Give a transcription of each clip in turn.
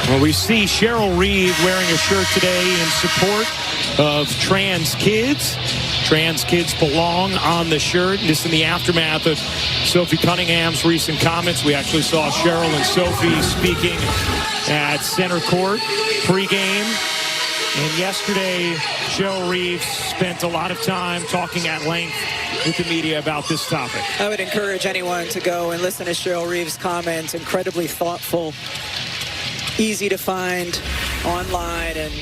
Well, we see Cheryl Reeve wearing a shirt today in support of trans kids. Trans kids belong on the shirt. This in the aftermath of Sophie Cunningham's recent comments. We actually saw Cheryl and Sophie speaking at center court pregame. And yesterday, Cheryl Reeve spent a lot of time talking at length with the media about this topic. I would encourage anyone to go and listen to Cheryl Reeve's comments. Incredibly thoughtful, easy to find online, and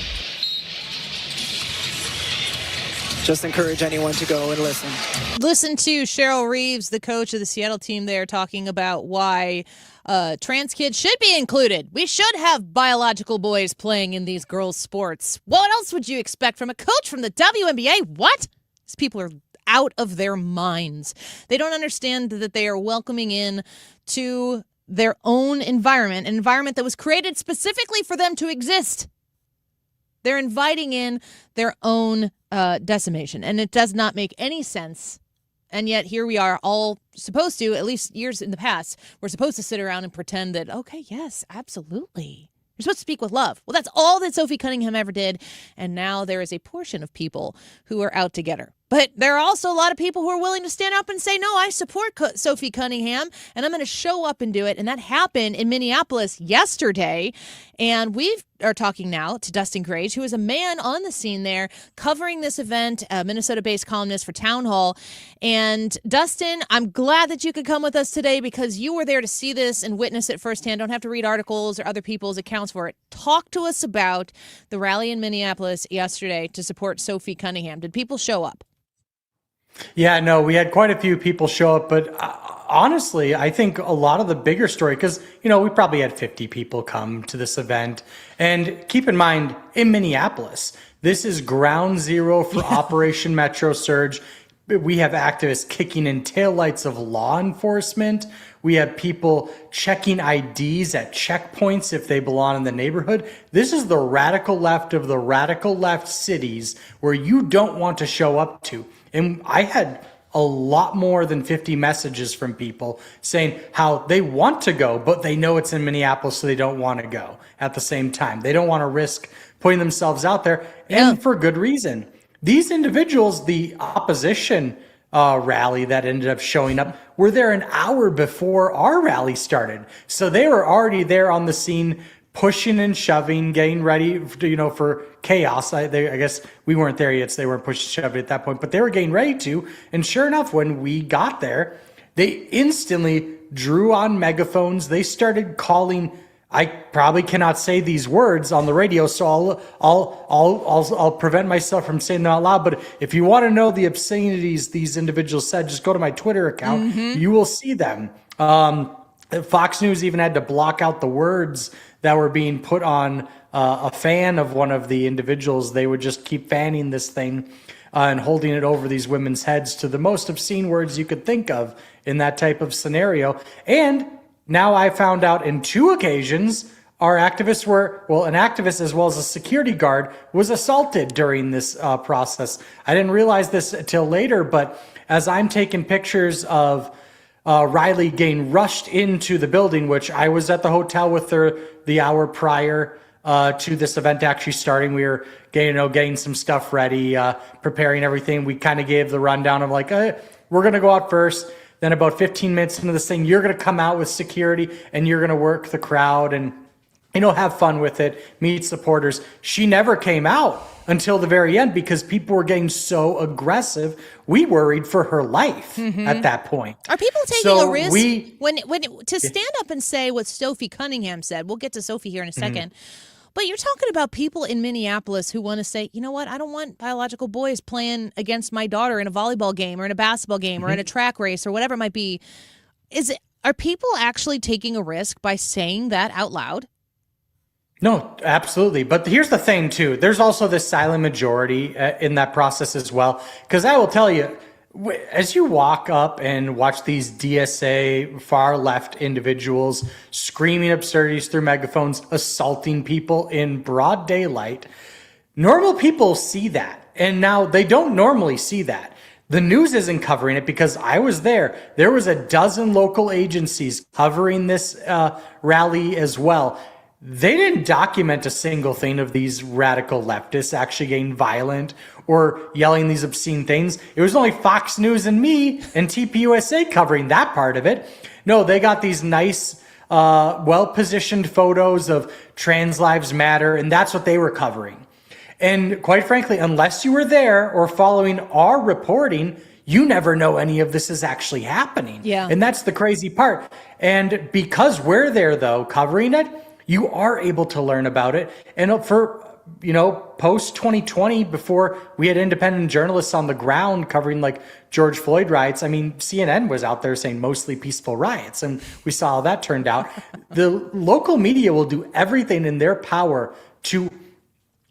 just encourage anyone to go and listen. Listen to Cheryl Reeves, the coach of the Seattle team there, talking about why trans kids should be included. We should have biological boys playing in these girls' sports. What else would you expect from a coach from the WNBA? What? These people are out of their minds. They don't understand that they are welcoming in to their own environment, an environment that was created specifically for them to exist. They're inviting in their own decimation, and it does not make any sense. And yet here we are all supposed to, at least years in the past, we're supposed to sit around and pretend that, okay, yes, absolutely. You're supposed to speak with love. Well, that's all that Sophie Cunningham ever did. And now there is a portion of people who are out to get her. But there are also a lot of people who are willing to stand up and say, no, I support Sophie Cunningham, and I'm going to show up and do it. And that happened in Minneapolis yesterday. And we are talking now to Dustin Grage, who is a man on the scene there covering this event, a Minnesota-based columnist for Town Hall. And Dustin, I'm glad that you could come with us today because you were there to see this and witness it firsthand. Don't have to read articles or other people's accounts for it. Talk to us about the rally in Minneapolis yesterday to support Sophie Cunningham. Did people show up? Yeah, no, we had quite a few people show up, but honestly, I think a lot of the bigger story, because, we probably had 50 people come to this event. And keep in mind, in Minneapolis, this is ground zero for Operation Metro Surge. We have activists kicking in taillights of law enforcement. We have people checking IDs at checkpoints if they belong in the neighborhood. This is the radical left of the radical left cities where you don't want to show up to. And I had a lot more than 50 messages from people saying how they want to go, but they know it's in Minneapolis, so they don't want to go at the same time. They don't want to risk putting themselves out there, and for good reason. These individuals, the opposition rally that ended up showing up, were there an hour before our rally started. So they were already there on the scene, pushing and shoving, getting ready, for chaos. I guess we weren't there yet, so they weren't pushing and shoving at that point, but they were getting ready to. And sure enough, when we got there, they instantly drew on megaphones. They started calling. I probably cannot say these words on the radio, so I'll prevent myself from saying them out loud. But if you want to know the obscenities these individuals said, just go to my Twitter account. Mm-hmm. You will see them. Fox News even had to block out the words that were being put on a fan of one of the individuals. They would just keep fanning this thing and holding it over these women's heads to the most obscene words you could think of in that type of scenario. And now I found out in 2 occasions, our activists an activist as well as a security guard was assaulted during this process. I didn't realize this until later, but as I'm taking pictures of Riley getting rushed into the building, which I was at the hotel with her the hour prior to this event actually starting. We were getting some stuff ready, preparing everything. We kind of gave the rundown of like, we're going to go out first. Then about 15 minutes into this thing, you're going to come out with security and you're going to work the crowd and, have fun with it, meet supporters. She never came out until the very end because people were getting so aggressive. We worried for her life at that point. Are people taking a risk when to stand up and say what Sophie Cunningham said? We'll get to Sophie here in a second. But you're talking about people in Minneapolis who want to say, you know what, I don't want biological boys playing against my daughter in a volleyball game or in a basketball game or in a track race or whatever it might be. Are people actually taking a risk by saying that out loud? No, absolutely. But here's the thing, too. There's also this silent majority in that process as well. Because I will tell you, as you walk up and watch these DSA far left individuals screaming absurdities through megaphones, assaulting people in broad daylight, normal people see that. And now they don't normally see that. The news isn't covering it because I was there. There was a dozen local agencies covering this rally as well. they didn't document a single thing of these radical leftists actually getting violent or yelling these obscene things. It was only Fox News and me and TPUSA covering that part of it. No, they got these nice, well-positioned photos of Trans Lives Matter, and that's what they were covering. And quite frankly, unless you were there or following our reporting, you never know any of this is actually happening. Yeah. And that's the crazy part. And because we're there, though, covering it, you are able to learn about it. And for, post 2020, before we had independent journalists on the ground covering like George Floyd riots, I mean, CNN was out there saying mostly peaceful riots, and we saw how that turned out. The local media will do everything in their power to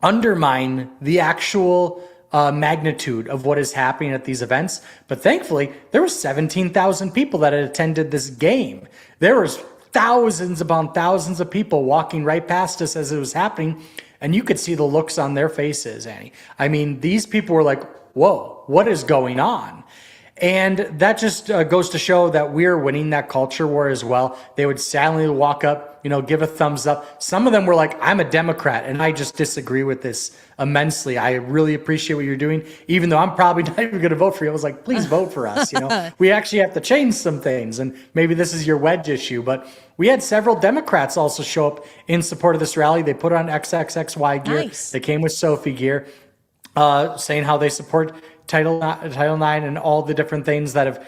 undermine the actual magnitude of what is happening at these events. But thankfully, there were 17,000 people that had attended this game. There was thousands upon thousands of people walking right past us as it was happening, and you could see the looks on their faces, Annie. I mean, these people were like, whoa, what is going on? And that just goes to show that we're winning that culture war as well. They would silently walk up, give a thumbs up. Some of them were like, I'm a Democrat, and I just disagree with this immensely. I really appreciate what you're doing, even though I'm probably not even going to vote for you. I was like, please vote for us. We actually have to change some things, and maybe this is your wedge issue. But we had several Democrats also show up in support of this rally. They put on XXXY gear. Nice. They came with Sophie gear, saying how they support Title IX and all the different things that have,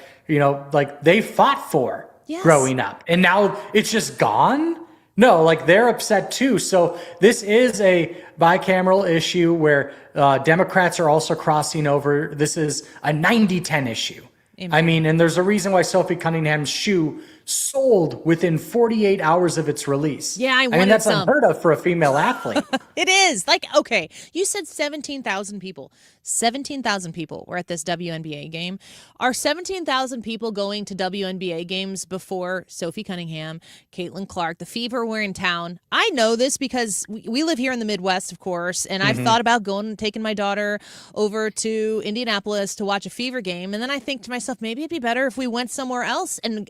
they fought for growing up. And now it's just gone? No, they're upset too. So this is a bicameral issue where Democrats are also crossing over. This is a 90-10 issue. Amen. I mean, and there's a reason why Sophie Cunningham's shoe sold within 48 hours of its release. Yeah, I mean, that's unheard of for a female athlete. It is. Okay, you said 17,000 people. 17,000 people were at this WNBA game. Are 17,000 people going to WNBA games before Sophie Cunningham, Caitlin Clark, the Fever were in town? I know this because we live here in the Midwest, of course, and I've thought about going and taking my daughter over to Indianapolis to watch a Fever game, and then I think to myself, maybe it'd be better if we went somewhere else and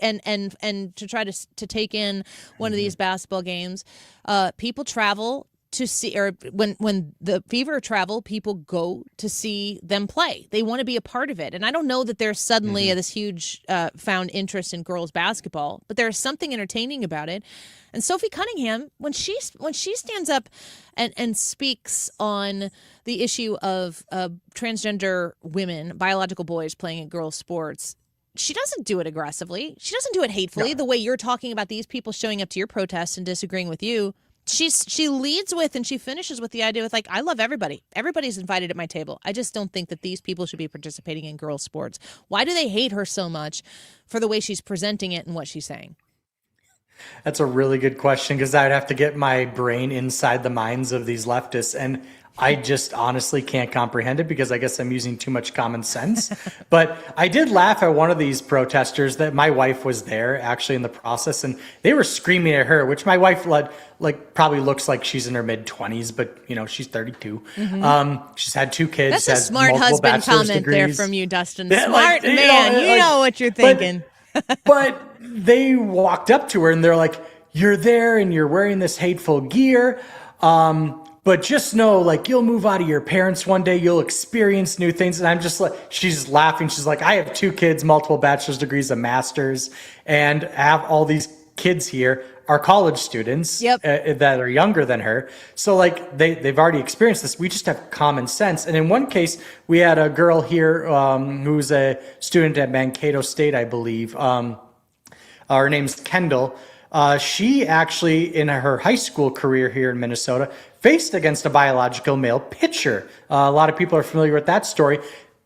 to try to take in one of these basketball games. People travel to see, or when the Fever travel, people go to see them play. They want to be a part of it. And I don't know that there's suddenly this huge found interest in girls basketball, but there's something entertaining about it. And Sophie Cunningham, when she stands up and speaks on the issue of transgender women, biological boys playing in girls sports, she doesn't do it aggressively. She doesn't do it hatefully, the way you're talking about these people showing up to your protests and disagreeing with you. She leads with and she finishes with the idea with I love everybody. Everybody's invited at my table. I just don't think that these people should be participating in girls' sports. Why do they hate her so much for the way she's presenting it and what she's saying? That's a really good question, because I'd have to get my brain inside the minds of these leftists, and I just honestly can't comprehend it because I guess I'm using too much common sense. But I did laugh at one of these protesters that my wife was there actually in the process, and they were screaming at her, which my wife probably looks like she's in her mid-20s, but she's 32. She's had 2 kids. That's a smart husband comment there from you, Dustin. Smart man. You know what you're thinking. But they walked up to her and they're like, you're there and you're wearing this hateful gear. But just know, you'll move out of your parents one day. You'll experience new things. And I'm just she's laughing. She's like, I have 2 kids, multiple bachelor's degrees, a master's, and have all these kids here are college students that are younger than her. So they've already experienced this. We just have common sense. And in one case, we had a girl here who's a student at Mankato State, I believe. Her name's Kendall. She actually, in her high school career here in Minnesota, faced against a biological male pitcher. A lot of people are familiar with that story.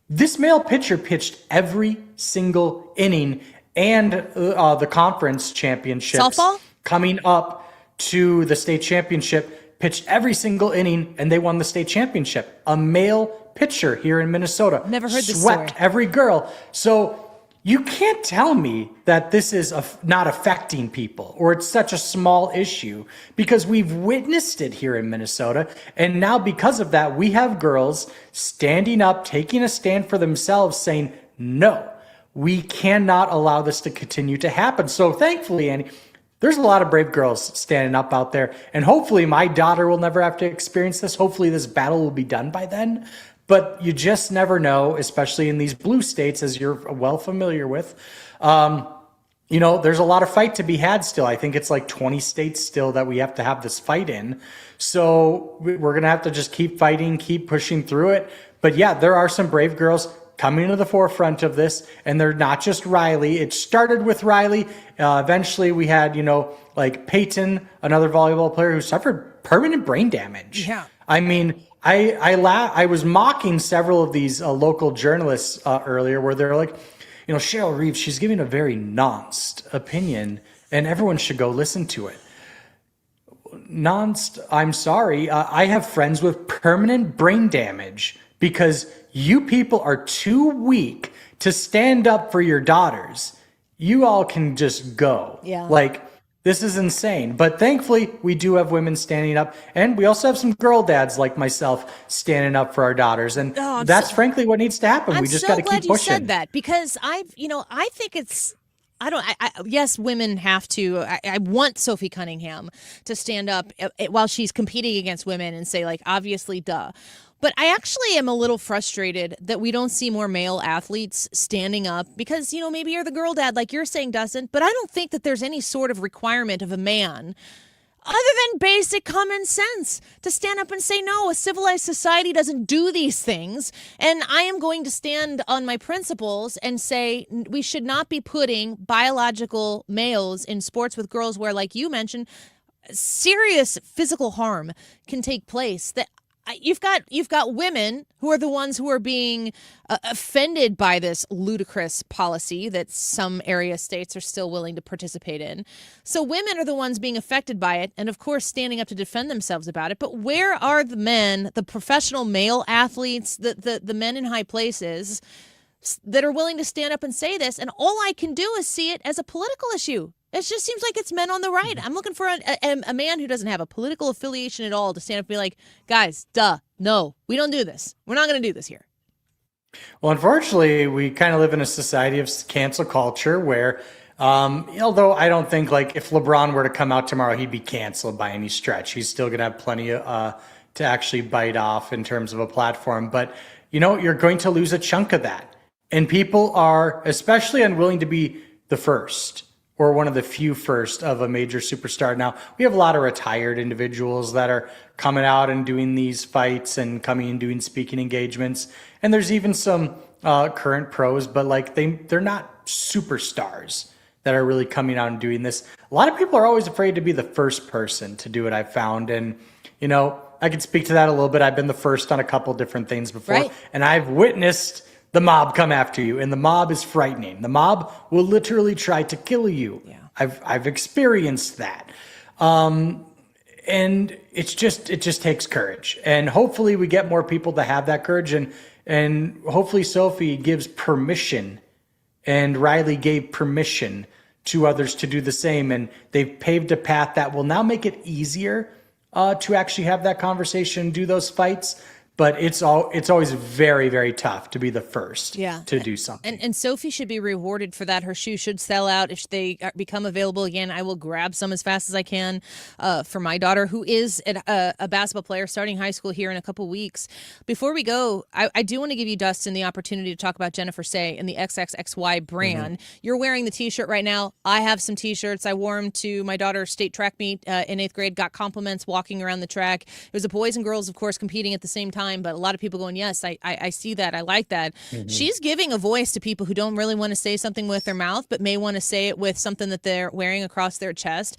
This male pitcher pitched every single inning, and the conference championships softball coming up to the state championship, pitched every single inning, and they won the state championship. A male pitcher here in Minnesota never heard this swept story. Every girl. So you can't tell me that this is not affecting people or it's such a small issue, because we've witnessed it here in Minnesota. And now because of that, we have girls standing up, taking a stand for themselves, saying, no, we cannot allow this to continue to happen. So thankfully, Annie, there's a lot of brave girls standing up out there. And hopefully my daughter will never have to experience this. Hopefully this battle will be done by then. But you just never know, especially in these blue states, as you're well familiar with. There's a lot of fight to be had still. I think it's like 20 states still that we have to have this fight in. So we're going to have to just keep fighting, keep pushing through it. But yeah, there are some brave girls coming to the forefront of this, and they're not just Riley. It started with Riley. Eventually we had, like Peyton, another volleyball player who suffered permanent brain damage. Yeah. I mean, I was mocking several of these local journalists earlier where they're like, Cheryl Reeves, she's giving a very nuanced opinion and everyone should go listen to it. Nuanced, I'm sorry. I have friends with permanent brain damage because you people are too weak to stand up for your daughters. You all can just go. Yeah. This is insane. But thankfully, we do have women standing up. And we also have some girl dads like myself standing up for our daughters. And that's frankly what needs to happen. We just got to keep pushing. I'm so glad you said that because I think it's, yes, women have to. I want Sophie Cunningham to stand up while she's competing against women and say, obviously, duh. But I actually am a little frustrated that we don't see more male athletes standing up because, maybe you're the girl dad like you're saying, Dustin, but I don't think that there's any sort of requirement of a man other than basic common sense to stand up and say, no, a civilized society doesn't do these things. And I am going to stand on my principles and say we should not be putting biological males in sports with girls where, like you mentioned, serious physical harm can take place. That you've got women who are the ones who are being offended by this ludicrous policy that some area states are still willing to participate in. So women are the ones being affected by it and, of course, standing up to defend themselves about it. But where are the men, the professional male athletes, the men in high places that are willing to stand up and say this? And all I can do is see it as a political issue. It just seems like it's men on the right. I'm looking for a man who doesn't have a political affiliation at all to stand up and be like, guys, no, we don't do this. We're not going to do this here. Well, unfortunately, we kind of live in a society of cancel culture where, although I don't think if LeBron were to come out tomorrow, he'd be canceled by any stretch. He's still going to have plenty to actually bite off in terms of a platform. But, you're going to lose a chunk of that. And people are especially unwilling to be the first or one of the few first of a major superstar. Now, we have a lot of retired individuals that are coming out and doing these fights and coming and doing speaking engagements. And there's even some current pros, but they're not superstars that are really coming out and doing this. A lot of people are always afraid to be the first person to do it, I've found. And, I can speak to that a little bit. I've been the first on a couple different things before. Right. And I've witnessed the mob come after you, and the mob is frightening. The mob will literally try to kill you. Yeah. I've experienced that. And it just takes courage. And hopefully we get more people to have that courage, and hopefully Sophie gives permission and Riley gave permission to others to do the same, and they've paved a path that will now make it easier to actually have that conversation, do those fights. But it's always very, very tough to be the first to do something. And Sophie should be rewarded for that. Her shoes should sell out. If they become available again, I will grab some as fast as I can for my daughter, who is a basketball player starting high school here in a couple weeks. Before we go, I do want to give you, Dustin, the opportunity to talk about Jennifer Say and the XXXY brand. Mm-hmm. You're wearing the T-shirt right now. I have some T-shirts. I wore them to my daughter's state track meet in 8th grade, got compliments walking around the track. It was the boys and girls, of course, competing at the same time. But a lot of people going, yes, I see that. I like that. Mm-hmm. She's giving a voice to people who don't really want to say something with their mouth, but may want to say it with something that they're wearing across their chest.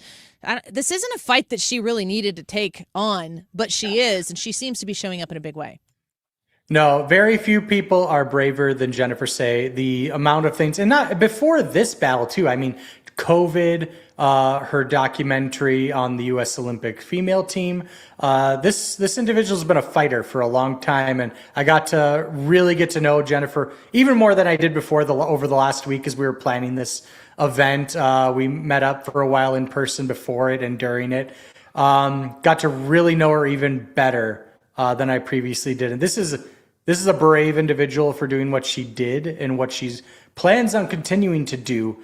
This isn't a fight that she really needed to take on, but she is, and she seems to be showing up in a big way. No, very few people are braver than Jennifer Say. The amount of things, and not before this battle too. I mean, COVID, her documentary on the U.S. Olympic female team. This individual's been a fighter for a long time, and I got to really get to know Jennifer even more than I did before over the last week as we were planning this event. We met up for a while in person before it and during it. Got to really know her even better than I previously did, and this is a brave individual for doing what she did and what she's plans on continuing to do.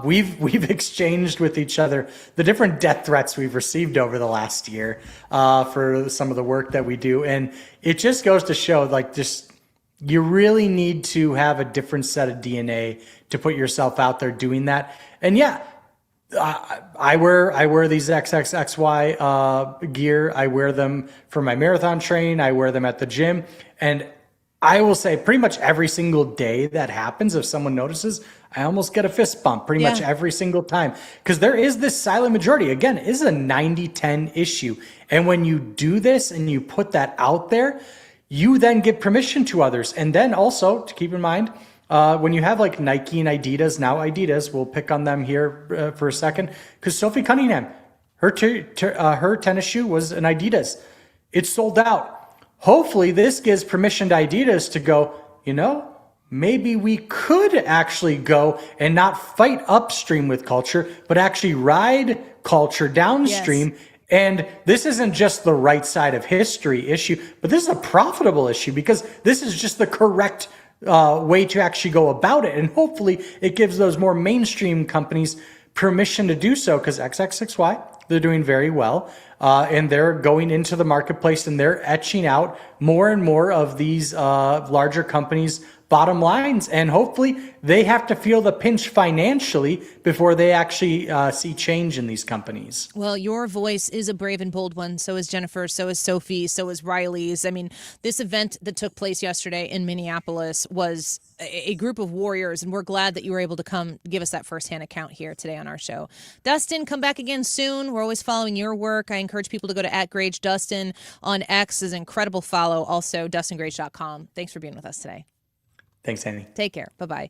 We've exchanged with each other the different death threats we've received over the last year for some of the work that we do, and it just goes to show, like, just you really need to have a different set of DNA to put yourself out there doing that. And yeah, I wear these XXXY gear. I wear them for my marathon train. I wear them at the gym, and I will say pretty much every single day that happens, if someone notices, I almost get a fist bump pretty much every single time, because there is this silent majority. Again, it is a 90-10 issue. And when you do this and you put that out there, you then give permission to others. And then also to keep in mind, when you have like Nike and Adidas, now Adidas, we'll pick on them here for a second, because Sophie Cunningham, her tennis shoe was an Adidas. It sold out. Hopefully this gives permission to Adidas to go, maybe we could actually go and not fight upstream with culture, but actually ride culture downstream. Yes. And this isn't just the right side of history issue, but this is a profitable issue, because this is just the correct way to actually go about it. And hopefully it gives those more mainstream companies permission to do so, because XXXY, they're doing very well. And they're going into the marketplace and they're etching out more and more of these larger companies' bottom lines. And hopefully they have to feel the pinch financially before they actually see change in these companies. Well, your voice is a brave and bold one. So is Jennifer. So is Sophie. So is Riley's. I mean, this event that took place yesterday in Minneapolis was a group of warriors, and we're glad that you were able to come give us that firsthand account here today on our show. Dustin, come back again soon. We're always following your work. I encourage people to go to @GrageDustin on X. Is an incredible follow. Also, DustinGrage.com. Thanks for being with us today. Thanks, Annie. Take care. Bye-bye.